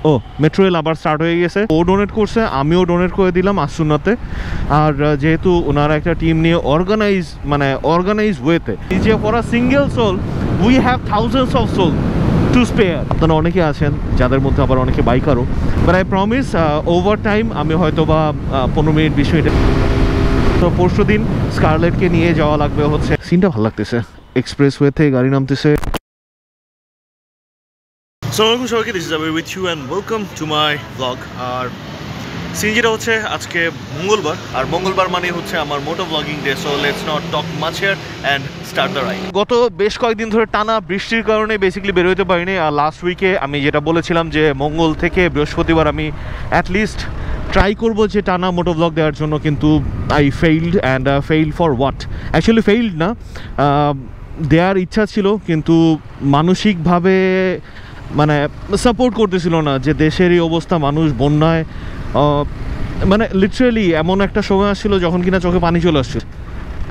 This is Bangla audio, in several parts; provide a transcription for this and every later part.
ও মেট্রো রেল আবার স্টার্ট হয়ে গেছে। ও ডোনেট করছে, আমিও ডোনেট করে দিলাম আসুন্নাতে। আর যেহেতু ওনারা একটা টিম নিয়ে অর্গানাইজ ওয়েতে, যে for a single soul we have thousands of soul to spare. আপনারা অনেকে আছেন যাদের মধ্যে আবার অনেকে বাইকারও, but I promise over time আমি হয়তো বা 15 মিনিট 20 মিনিটে। তো পরশু দিন স্কারলেটকে নিয়ে যাওয়া লাগবে হচ্ছে। সিনটা ভালো লাগতেছে, এক্সপ্রেসওয়েতে গাড়ি নামতেছে। আসসালামু সবাইকে, this is Abir with you and welcome to my blog. আর সিন যেটা হচ্ছে আজকে মঙ্গলবার, আর মঙ্গলবার মানে হচ্ছে আমার moto blogging day. So let's not talk much here and start the ride. গত বেশ কয়েকদিন ধরে টানা বৃষ্টির কারণে বেসিক্যালি বেরোতে পারিনি। আর লাস্ট উইকে আমি যেটা বলেছিলাম যে মঙ্গল থেকে বৃহস্পতিবার আমি অ্যাটলিস্ট ট্রাই করবো যে টানা মোটো ব্লগ দেওয়ার জন্য, কিন্তু I failed. And failed for what? Actually failed না, দেওয়ার ইচ্ছা ছিল কিন্তু মানসিকভাবে মানে সাপোর্ট করতেছিল না। যে দেশের এই অবস্থা, মানুষ বন্যায়, মানে লিটারেলি এমন একটা সময় আসছিল যখন কিনা চোখে পানি চলে আসছে।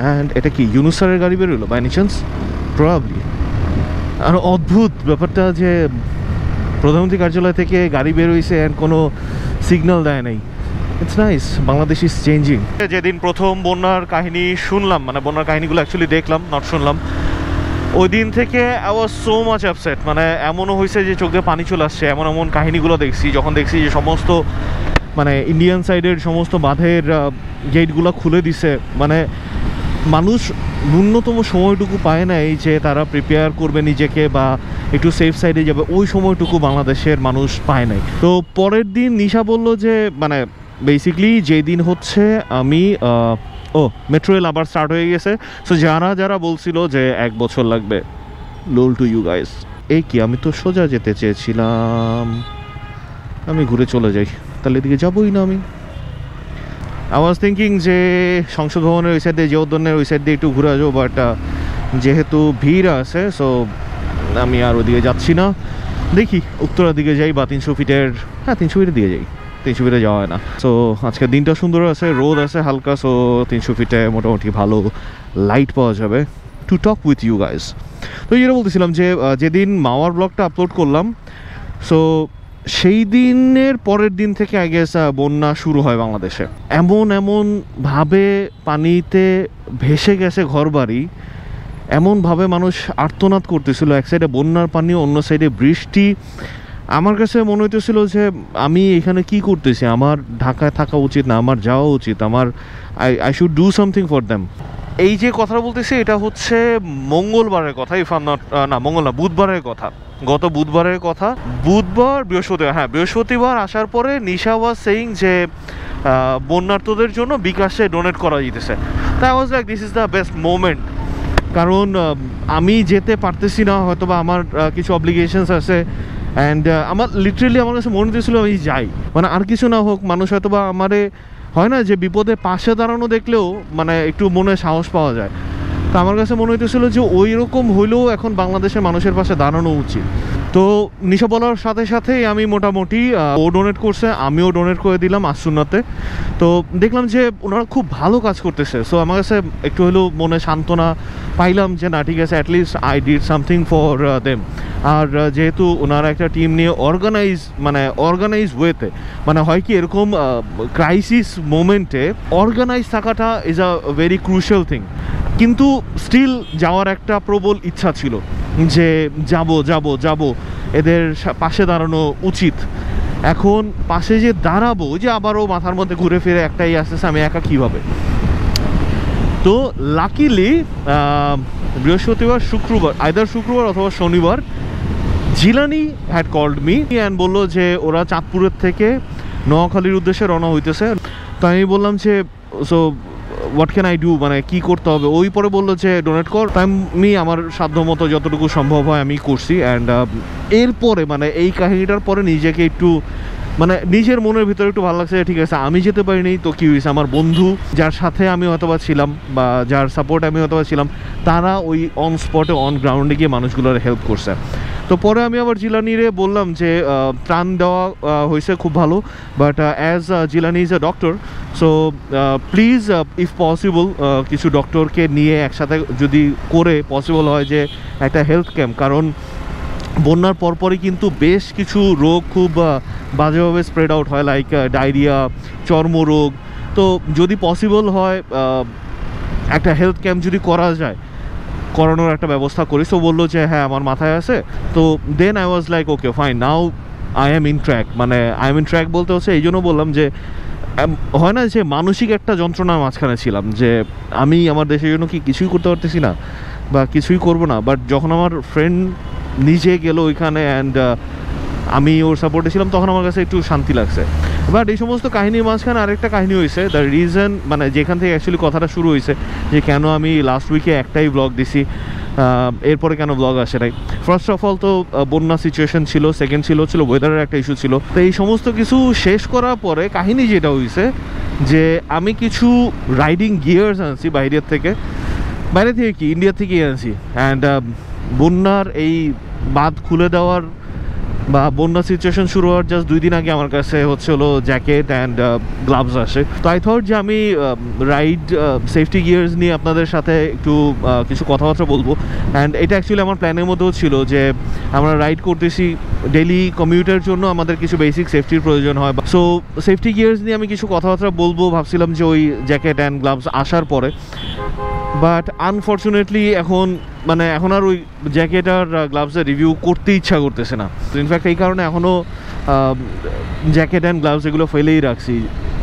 অ্যান্ড এটা কি ইউনুস স্যারের গাড়ি বেরোলো বাই এনি চান্স? প্রবাবলি। আর অদ্ভুত ব্যাপারটা যে প্রধানমন্ত্রী কার্যালয় থেকে গাড়ি বের হয়েছে অ্যান্ড কোনো সিগন্যাল দেয় নাই। It's nice, Bangladesh is changing. যেদিন প্রথম বন্যার কাহিনী শুনলাম, মানে বন্যার কাহিনীগুলো অ্যাকচুয়ালি দেখলাম, নট শুনলাম, ওই দিন থেকে I was so much upset. মানে এমনও হয়েছে যে চোখ দিয়ে পানি চলে আসছে। এমন এমন কাহিনীগুলো দেখছি যখন দেখছি যে সমস্ত মানে ইন্ডিয়ান সাইডের সমস্ত বাঁধের গেটগুলো খুলে দিছে। মানে মানুষ ন্যূনতম সময়টুকু পায় নাই যে তারা প্রিপেয়ার করবে নিজেকে বা একটু সেফ সাইডে যাবে, ওই সময়টুকু বাংলাদেশের মানুষ পায় নাই। তো পরের দিন নিশা বলল যে মানে বেসিক্যালি যেদিন হচ্ছে আমি মেট্রো রেল আবার স্টার্ট হয়ে গেছে। সো যারা বলছিল যে 1 বছর লাগবে, লোল টু ইউ গাইস। এই কি, আমি তো সোজা যেতে চেয়েছিলাম, আমি ঘুরে চলে যাই, তাহলে এদিকে যাবোই না আমি। আই ওয়াজ থিঙ্কিং যে সংসদ ভবনের ওই সাইড দিয়ে, যে উদ্যানের ওই সাইড দিয়ে একটু ঘুরে আসবো, বাট যেহেতু ভিড় আছে সো আমি আর ওদিকে যাচ্ছি না। দেখি উত্তরার দিকে যাই বা 300 ফিটের, 300 ফিটের দিকে যাই। 300 ফিটে যাওয়া হয় না। সো আজকে দিনটা সুন্দর আছে, রোদ আছে হালকা, সো 300 ফিটে মোটামুটি ভালো লাইট পাওয়া যাবে to talk with you guys. তো যেটা বলতেছিলাম যে যেদিন মাওয়ার ব্লগটা আপলোড করলাম, সো সেই দিনের পরের দিন থেকে আই গেস বন্যা শুরু হয় বাংলাদেশে। এমনভাবে পানিতে ভেসে গেছে ঘরবাড়ি, এমনভাবে মানুষ আর্তনাদ করতেছিল। এক সাইডে বন্যার পানি, অন্য সাইডে বৃষ্টি। আমার কাছে মনে হইতেছিল যে আমি এখানে কি করতেছি, আমার ঢাকায় থাকা উচিত না, আমার যাওয়া উচিত, আমার I should do something for them. এই যে কথা বলতেছি এটা হচ্ছে মঙ্গলবারের কথা, বুধবারের কথা, গত বুধবারের কথা। বৃহস্পতিবার আসার পরে নিশা ওয়াজ সেইং যে বন্যার্তদের জন্য বিকাশে ডোনেট করা যেতেছে। তাই was like this is the best moment. কারণ আমি যেতে পারতেছি না, হয়তো বা আমার কিছু অব্লিগেশনস আছে। অ্যান্ড আমার লিটারেলি আমার কাছে মনে হতেছিল আমি যাই, মানে আর কিছু না হোক, মানুষ হয়তো বা আমারে হয় না যে বিপদে পাশে দাঁড়ানো দেখলেও মানে একটু মনে সাহস পাওয়া যায়। তো আমার কাছে মনে হইতেছিল যে ওই রকম হইলেও এখন বাংলাদেশের মানুষের পাশে দাঁড়ানো উচিত। তো নিশা বলার সাথে সাথেই আমি মোটামুটি ও ডোনেট করছে, আমিও ডোনেট করে দিলাম আসুন্নাতে। তো দেখলাম যে ওনারা খুব ভালো কাজ করতেছে। সো আমার কাছে একটু হলেও মনে সান্ত্বনা পাইলাম যে না ঠিক আছে, at least I did something for them. আর যেহেতু ওনারা একটা টিম নিয়ে অর্গানাইজ ওয়েতে, মানে হয় কি এরকম ক্রাইসিস মোমেন্টে অর্গানাইজ থাকাটা is a very crucial thing. কিন্তু স্টিল যাওয়ার একটা প্রবল ইচ্ছা ছিল যে যাব, এদের পাশে দাঁড়ানো উচিত। এখন পাশে যে দাঁড়াবো, যে আবারও মাথার মধ্যে ঘুরে ফিরে একটাই আসতেছে, আমি একা কীভাবে। তো লাকিলি আইদার শুক্রবার অথবা শনিবার Jilani had called me and বললো যে ওরা চাঁদপুরের থেকে নোয়াখালীর উদ্দেশ্যে রওনা হইতেছে। তো আমি বললাম যে so what can I do, মানে কী করতে হবে। ওই পরে বললো যে ডোনেট কর। আমি আমার সাধ্যমতো যতটুকু সম্ভব হয় আমি করছি। অ্যান্ড এরপরে মানে এই কাহিনীটার পরে নিজেকে একটু মানে নিজের মনের ভিতরে একটু ভালো লাগছে। ঠিক আছে, আমি যেতে পারিনি তো কী হয়েছে, আমার বন্ধু যার সাথে আমি হয়তোবা ছিলাম বা যার সাপোর্টে আমি হয়তোবা ছিলাম, তারা ওই অন স্পটে অন গ্রাউন্ডে গিয়ে মানুষগুলোর হেল্প করছে। তো পরে আমি আবার জিলানিরে বললাম যে ত্রাণ দেওয়া হয়েছে খুব ভালো, but as Jilani is a doctor, so please if possible কিছু ডক্টরকে নিয়ে একসাথে যদি করে পসিবল হয় যে একটা হেলথ ক্যাম্প। কারণ বন্যার পরপরই কিন্তু বেশ কিছু রোগ খুব বাজেভাবে স্প্রেড আউট হয়, লাইক ডায়রিয়া, চর্মরোগ। তো যদি পসিবল হয় একটা হেলথ ক্যাম্প যদি করা যায়, করানোর একটা ব্যবস্থা করি। সো বললো যে হ্যাঁ আমার মাথায় আছে। তো then I was like okay fine, now I am in track. মানে আই এম ইন ট্র্যাক বলতে হচ্ছে এই জন্য বললাম যে হয় না যে মানসিক একটা যন্ত্রণার মাঝখানে ছিলাম, যে আমি আমার দেশের জন্য কি কিছুই করতে পারতেছি না বা কিছুই করব না। বাট যখন আমার ফ্রেন্ড নিজে গেল ওইখানে অ্যান্ড আমি ওর সাপোর্টে ছিলাম, তখন আমার কাছে একটু শান্তি লাগছে। বাট এই সমস্ত কাহিনীর মাঝখানে আরেকটা কাহিনী হয়েছে, দ্য রিজন মানে যেখান থেকে অ্যাকচুয়ালি কথাটা শুরু হয়েছে, যে কেন আমি লাস্ট উইকে একটাই ব্লগ দিছি, এরপরে কেন ব্লগ আসে নাই। ফার্স্ট অফ অল তো বন্যা সিচুয়েশন ছিল, সেকেন্ড ছিল ওয়েদারের একটা ইস্যু ছিল। তো এই সমস্ত কিছু শেষ করার পরে কাহিনী যেটা হয়েছে যে আমি কিছু রাইডিং গিয়ার্স আনছি বাইরে থেকে কি ইন্ডিয়া থেকেই আনছি। অ্যান্ড বন্যার এই বাঁধ খুলে দেওয়ার বা বন্যা সিচুয়েশন শুরু হওয়ার জাস্ট 2 দিন আগে আমার কাছে হলো জ্যাকেট অ্যান্ড গ্লাভস আসে। তো আই থট যে আমি রাইড সেফটি গিয়ার্স নিয়ে আপনাদের সাথে একটু কিছু কথাবার্তা বলবো। অ্যান্ড এটা অ্যাকচুয়ালি আমার প্ল্যানের মধ্যেও ছিল যে আমরা রাইড করতেছি, ডেলি কমিউটের জন্য আমাদের কিছু বেসিক সেফটির প্রয়োজন হয়। সো সেফটি গিয়ার্স নিয়ে আমি কিছু কথাবার্তা বলবো ভাবছিলাম যে ওই জ্যাকেট অ্যান্ড গ্লাভস আসার পরে। বাট আনফর্চুনেটলি এখন আর ওই জ্যাকেট আর গ্লাভসের রিভিউ করতে ইচ্ছা করতেছে না। তো ইনফ্যাক্ট এই কারণে এখনও জ্যাকেট অ্যান্ড গ্লাভস এগুলো ফেলেই রাখছি,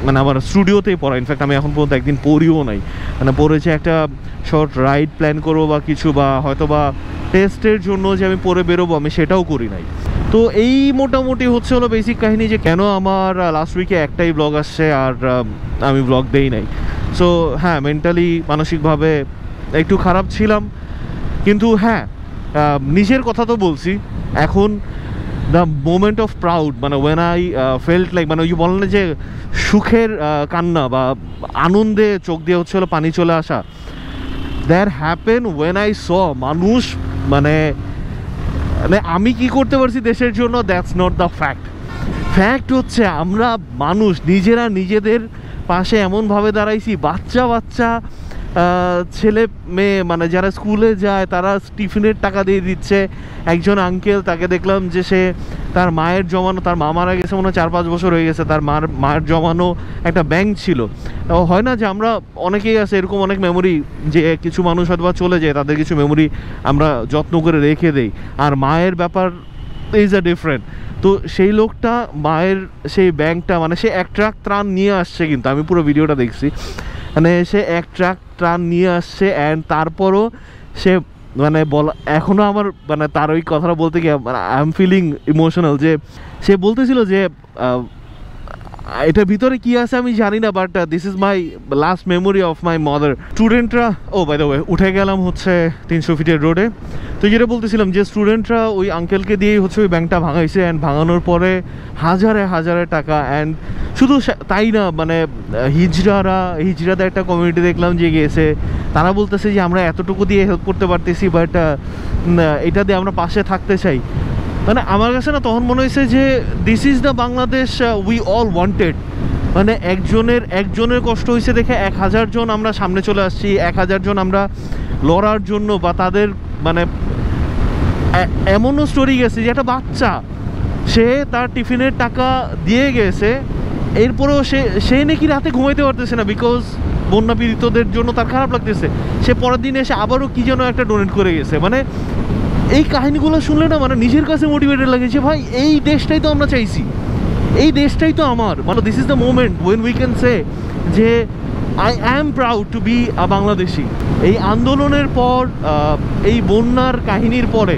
মানে আমার স্টুডিওতেই পরা। ইনফ্যাক্ট আমি এখন পর্যন্ত একদিন পরিও নাই, মানে পরেছে একটা শর্ট রাইড প্ল্যান করবো বা কিছু, বা হয়তো বা টেস্টের জন্য যে আমি পরে বেরোবো, আমি সেটাও করি নাই। তো এই মোটামুটি হলো বেসিক কাহিনী যে কেন আমার লাস্ট উইকে একটাই ব্লগ আসছে আর আমি ব্লগ দেই নাই। সো হ্যাঁ, মেন্টালি মানসিকভাবে একটু খারাপ ছিলাম, কিন্তু হ্যাঁ নিজের কথা তো বলছি। এখন দ্য মোমেন্ট অফ প্রাউড, মানে ওয়েন আই ফেল্ট লাইক, মানে ওই বলেন যে সুখের কান্না বা আনন্দে চোখ দিয়ে হলো পানি চলে আসা, that happen when I saw মানুষ, মানে আমি কি করতে পারছি দেশের জন্য, that's not the fact. Fact হচ্ছে আমরা মানুষ নিজেরা নিজেদের পাশে এমনভাবে দাঁড়াইছি, বাচ্চা ছেলে মেয়ে মানে যারা স্কুলে যায় তারা টিফিনের টাকা দিয়ে দিচ্ছে। একজন আঙ্কেল, তাকে দেখলাম যে সে তার মায়ের জমানো, তার মা মারা গেছে মনে হয় 4-5 বছর হয়ে গেছে, তার মায়ের জমানো একটা ব্যাংক ছিল। হয় না যে আমরা অনেকেই আছে এরকম অনেক মেমোরি, যে কিছু মানুষ হয়তো বা চলে যায়, তাদের কিছু মেমোরি আমরা যত্ন করে রেখে দেই, আর মায়ের ব্যাপার ইজ আ ডিফারেন্ট। তো সেই লোকটা মায়ের সেই ব্যাংকটা, মানে সে এক ট্রাক ত্রাণ নিয়ে আসছে, কিন্তু আমি পুরো ভিডিওটা দেখছি, মানে সে এক ট্রাক ত্রাণ নিয়ে আসছে। অ্যান্ড তারপরও সে মানে বলা, এখনও আমার মানে তার ওই কথাটা বলতে গিয়ে আই এম ফিলিং ইমোশনাল, যে সে বলতেছিল যে এটার ভিতরে কি আছে আমি জানি না, but this is my last memory of my mother. স্টুডেন্টরা, বাই দ্য ওয়ে উঠে গেলাম 300 ফিটের রোডে। তো যেটা বলতেছিলাম যে স্টুডেন্টরা ওই আঙ্কেলকে দিয়েই ওই ব্যাংকটা ভাঙাইছে, অ্যান্ড ভাঙানোর পরে হাজারে টাকা। অ্যান্ড শুধু তাই না, মানে হিজড়াদের একটা কমিউনিটি দেখলাম যে গিয়েছে, তারা বলতেছে যে আমরা এতটুকু দিয়ে হেল্প করতে পারতেছি, বাট এটা দিয়ে আমরা পাশে থাকতে চাই। মানে আমার কাছে না তখন মনে হয়েছে যে this is the Bangladesh we all wanted. মানে একজনের কষ্ট হয়েছে দেখে 1000 জন আমরা সামনে চলে আসছি, 1000 জন আমরা লড়ার জন্য, বা তাদের মানে এমনও স্টোরি গেছে যে একটা বাচ্চা, সে তার টিফিনের টাকা দিয়ে গেছে, এরপরেও সে নাকি রাতে ঘুমাইতে পারতেছে না, বিকজ বন্যা পীড়িতদের জন্য তার খারাপ লাগতেছে। সে পরের দিন এসে আবারও কি যেন একটা ডোনেট করে গেছে। মানে এই কাহিনীগুলো শুনলে না, মানে নিজের কাছে মোটিভেটেড লাগে যে ভাই এই দেশটাই তো আমরা চাইছি, এই দেশটাই তো আমার। মানে this is the moment when we can say যে I am proud to be a Bangladeshi. এই আন্দোলনের পর, এই বন্যার কাহিনীর পরে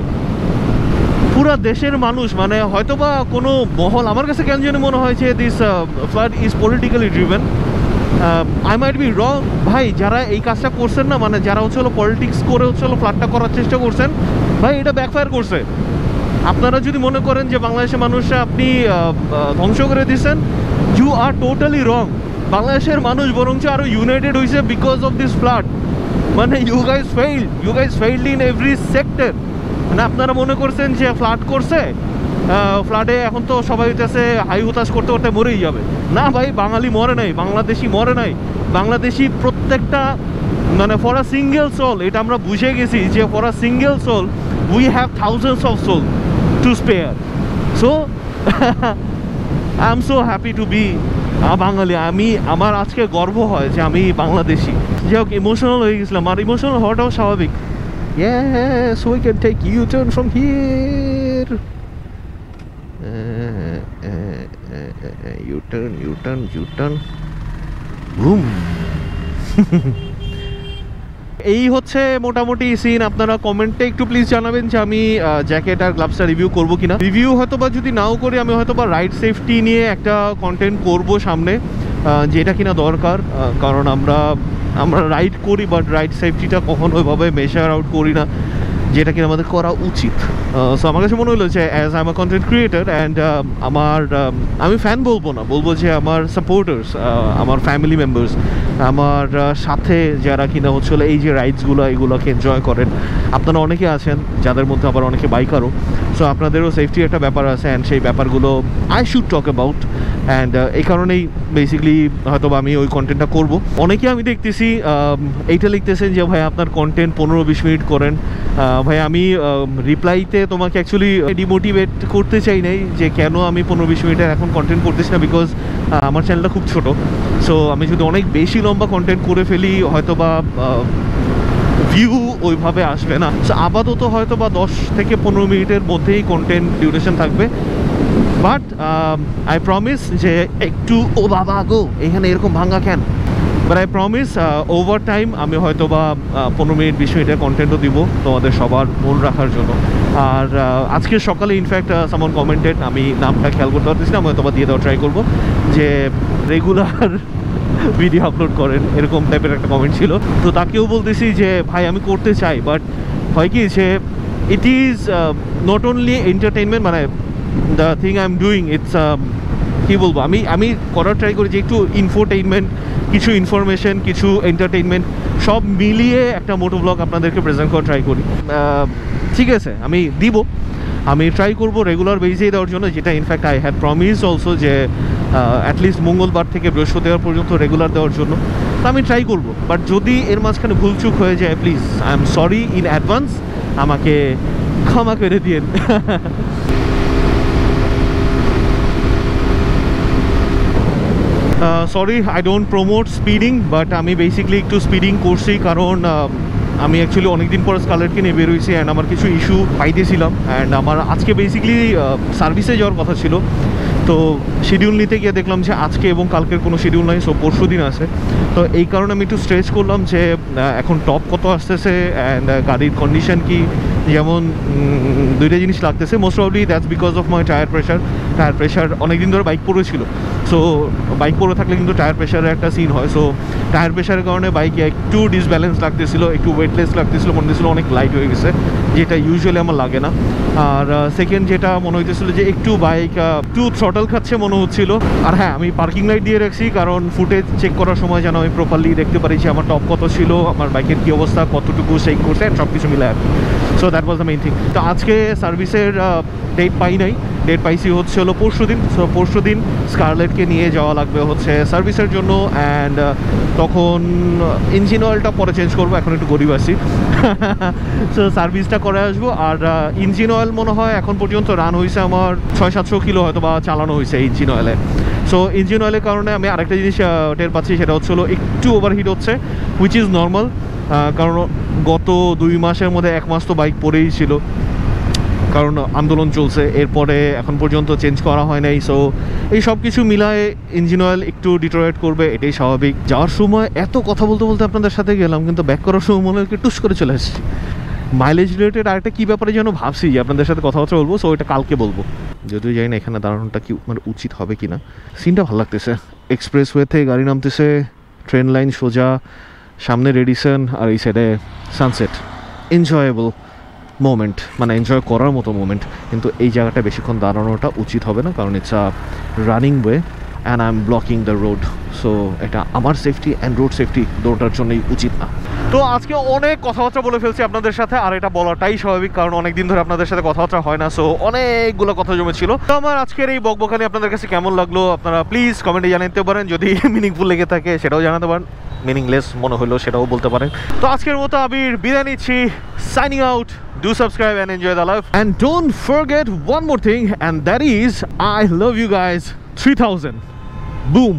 পুরা দেশের মানুষ, মানে হয়তোবা কোনো মহল, আমার কাছে কেন যেন মনে হয় যে this flood is politically driven. I might be wrong. ভাই যারা এই কাজটা করছেন না, মানে যারা পলিটিক্স করে ফ্লাডটা করার চেষ্টা করছেন, ভাই এটা ব্যাকফায়ার করছে। আপনারা যদি মনে করেন যে বাংলাদেশের মানুষরা আপনি ধ্বংস করে দিচ্ছেন, ইউ আর টোটালি রং। বাংলাদেশের মানুষ বরঞ্চ আরও ইউনাইটেড হয়েছে বিকজ অফ দিস ফ্লাড। মানে you guys failed in every sector. মানে আপনারা মনে করছেন যে ফ্লাড করছে, ফ্লাডে এখন তো সবাই হইতেছে হাই হুতাশ করতে করতে মরেই যাবে। না ভাই, বাঙালি মরে নাই, বাংলাদেশি মরে নাই। বাংলাদেশি প্রত্যেকটা, মানে ফর আ সিঙ্গেল সোল, এটা আমরা বুঝে গেছি যে for a single soul we have thousands of soul. to spare. So I'm so happy to be Bangali. আমার আজকে গর্ব হয় যে আমি বাংলাদেশি। যাই হোক, ইমোশনাল হয়ে গেছিলাম, আর ইমোশনাল হওয়াটাও স্বাভাবিক। Yes, we can take U-turn from here. U-turn. Boom. এই হচ্ছে মোটামুটি সিন। আপনারা কমেন্টে একটু প্লিজ জানাবেন যে আমি জ্যাকেট আর গ্লাভসটা রিভিউ করবো কিনা। রিভিউ হয়তো বা যদি নাও করি, আমি হয়তো বা রাইড সেফটি নিয়ে একটা কন্টেন্ট করব সামনে, যেটা কিনা দরকার। কারণ আমরা রাইড করি, বাট রাইড সেফটিটা কখনো ওইভাবে মেজার আউট করি না, যেটা কিনা আমাদের করা উচিত। সো আমার কাছে মনে হলো যে as I am a content creator and আমি ফ্যান বলবো যে আমার সাপোর্টার্স, আমার ফ্যামিলি মেম্বার্স, আমার সাথে যারা কিনা হচ্ছিল এই যে রাইডসগুলো এগুলোকে এনজয় করেন, আপনারা অনেকে আছেন, যাদের মধ্যে আবার অনেকে বাইকারও। সো আপনাদেরও সেফটির একটা ব্যাপার আছে, অ্যান্ড সেই ব্যাপারগুলো I should talk about. And এই কারণেই বেসিক্যালি হয়তো আমি ওই কন্টেন্টটা করবো। অনেকে আমি দেখতেছি এইটা লিখতেছেন যে ভাই আপনার কন্টেন্ট 15-20 মিনিট করেন। ভাই আমি রিপ্লাইতে তোমাকে অ্যাকচুয়ালি ডিমোটিভেট করতে চাই নাই যে কেন আমি 15-20 মিনিটের এখন কন্টেন্ট করতেছি না, বিকজ আমার চ্যানেলটা খুব ছোট। সো আমি যদি অনেক বেশি লম্বা কন্টেন্ট করে ফেলি, হয়তো বা ভিউ ওইভাবে আসবে না। সো আপাতত হয়তো বা 10 থেকে 15 মিনিটের মধ্যেই কন্টেন্ট ডিউরেশন থাকবে। বাট আই প্রমিস যে একটু ও বাবা গো এখানে এরকম ভাঙা কেন, but I promise over time আমি হয়তো বা 15 মিনিট 20 মিনিটের কন্টেন্টও দিব তোমাদের সবার মন রাখার জন্য। আর আজকে সকালে ইনফ্যাক্ট সামন কমেন্টেড, আমি নামটা খেয়াল করতে পারতেছি না, আমি হয়তো বা দিয়ে দেওয়া ট্রাই করবো, যে রেগুলার ভিডিও আপলোড করেন, এরকম টাইপের একটা কমেন্ট ছিল। তো তাকেও বলতেছি যে ভাই আমি করতে চাই, বাট হয় কি যে it is not only entertainment, মানে the thing I am doing it's কী বলবো, আমি করার ট্রাই করি যে একটু ইনফোটেইনমেন্ট, কিছু ইনফরমেশন, কিছু এন্টারটেইনমেন্ট সব মিলিয়ে একটা মোটো ব্লগ আপনাদেরকে প্রেজেন্ট করার ট্রাই করি। ঠিক আছে, আমি ট্রাই করবো রেগুলার বেজেই দেওয়ার জন্য, যেটা in fact I had promise also যে অ্যাটলিস্ট মঙ্গলবার থেকে বৃহস্পতিবার পর্যন্ত রেগুলার দেওয়ার জন্য। তো আমি ট্রাই করবো, বাট যদি এর মাঝখানে ভুলচুক হয়ে যায়, please I am sorry in advance, আমাকে ক্ষমা করে দিয়েন। Sorry, I don't promote speeding, but আমি বেসিক্যালি একটু স্পিডিং করছি, কারণ আমি অ্যাকচুয়ালি অনেকদিন পর স্কারলেটকে নিয়ে বেরোইছি, অ্যান্ড আমার কিছু ইস্যু পাইতেছিলাম, অ্যান্ড আমার আজকে বেসিক্যালি সার্ভিসে যাওয়ার কথা ছিল। তো শিডিউল নিতে গিয়ে দেখলাম যে আজকে এবং কালকের কোনো শিডিউল নাই, সো পরশু দিন আছে। তো এই কারণে আমি একটু স্ট্রেচ করলাম যে এখন টপ কত আসতেছে অ্যান্ড গাড়ির কন্ডিশন কি। যেমন দুইটা জিনিস লাগতেছে, most probably that's because of my tyre pressure অনেক দিন ধরে বাইক পড়েছিল। সো বাইক পরে থাকলে কিন্তু টায়ার প্রেশারের একটা সিন হয়। সো টায়ার প্রেশারের কারণে বাইকে একটু ডিসব্যালেন্স লাগতেছিল, একটু ওয়েটলেস লাগতেছিল, মনে হচ্ছিল অনেক লাইট হয়ে গেছে, যেটা ইউজুয়ালি আমার লাগে না। আর সেকেন্ড যেটা মনে হইতেছিল যে একটু বাইক একটু থ্রটল খাচ্ছে মনে হচ্ছিল। আর হ্যাঁ, আমি পার্কিং লাইট দিয়ে রাখছি, কারণ ফুটেজ চেক করার সময় যেন আমি প্রপারলি দেখতে পারি যে আমার টপ কত ছিল, আমার বাইকের কী অবস্থা, কতটুকু চেক করছে, সব কিছু মিলে আর কি। So that was the main thing. তো আজকে সার্ভিসের ডেট পাই নাই, ডেট পাইছি হচ্ছে হলো পরশু দিন। সো পরশু দিন স্কারলেটকে নিয়ে যাওয়া লাগবে হচ্ছে সার্ভিসের জন্য, অ্যান্ড তখন ইঞ্জিন অয়েলটা পরে চেঞ্জ করবো, এখন একটু গরিব আছি। সো সার্ভিসটা করে আসবো। আর ইঞ্জিন অয়েল মনে হয় এখন পর্যন্ত রান হয়েছে আমার 600-700 কিলো হয়তো বা চালানো হয়েছে ইঞ্জিন অয়েলে। সো ইঞ্জিন অয়েলের কারণে আমি আরেকটা জিনিস টের পাচ্ছি, সেটা হচ্ছে হলো একটু ওভারহিট হচ্ছে, হুইচ ইজ নর্মাল, কারণ গত 2 মাসের মধ্যে 1 মাস তো বাইক পরেই ছিল, কারণ আন্দোলন চলছে, এরপরে এখন পর্যন্ত চেঞ্জ করা হয় নাই। সো এই সব কিছু মিলায় ইঞ্জিন অয়েল একটু ডিটোরেট করবে, এটাই স্বাভাবিক। যাওয়ার সময় এত কথা বলতে বলতে আপনাদের সাথে গেলাম, কিন্তু ব্যাক করার সময় মনে হয় টুস করে চলে আসছি। মাইলেজ রিলেটেড আরেকটা কী ব্যাপারে যেন ভাবছি যে আপনাদের সাথে কথাবার্তা বলবো, সো ওইটা কালকে বলবো। যদিও জানি না এখানে দাঁড়ানোটা কি মানে উচিত হবে কি না। সিনটা ভালো লাগতেছে, এক্সপ্রেসওয়ে থেকে গাড়ি নামতেছে, ট্রেন লাইন সোজা, সামনে রেডিসন, আর এই সাইডে সানসেট। এনজয়েবল মোমেন্ট, মানে এনজয় করার মতো মোমেন্ট। কিন্তু এই জায়গাটা বেশিক্ষণ দাঁড়ানোটা উচিত হবে না, কারণ it's a running way and I am blocking the road. So এটা আমার সেফটি অ্যান্ড রোড সেফটি দুটোর জন্যই উচিত না। তো আজকে অনেক কথাবার্তা বলে ফেলছি আপনাদের সাথে, আর এটা বলাটাই স্বাভাবিক, কারণ অনেক দিন ধরে আপনাদের সাথে কথাবার্তা হয় না। সো অনেকগুলো কথা জমেছিল। তো আমার আজকের এই বকবকানি আপনাদের কাছে কেমন লাগলো আপনারা প্লিজ কমেন্টে জানাতে পারেন, যদি মিনিংফুল লেগে থাকে সেটাও জানাতে পারেন। মিনিংলেস মনে হলো সেটাও বলতে পারেন। তো আজকের মতো আমি বিদায় নিচ্ছি, signing out. Do subscribe and enjoy the life, and don't forget one more thing, and that is I love you guys 3000. Boom.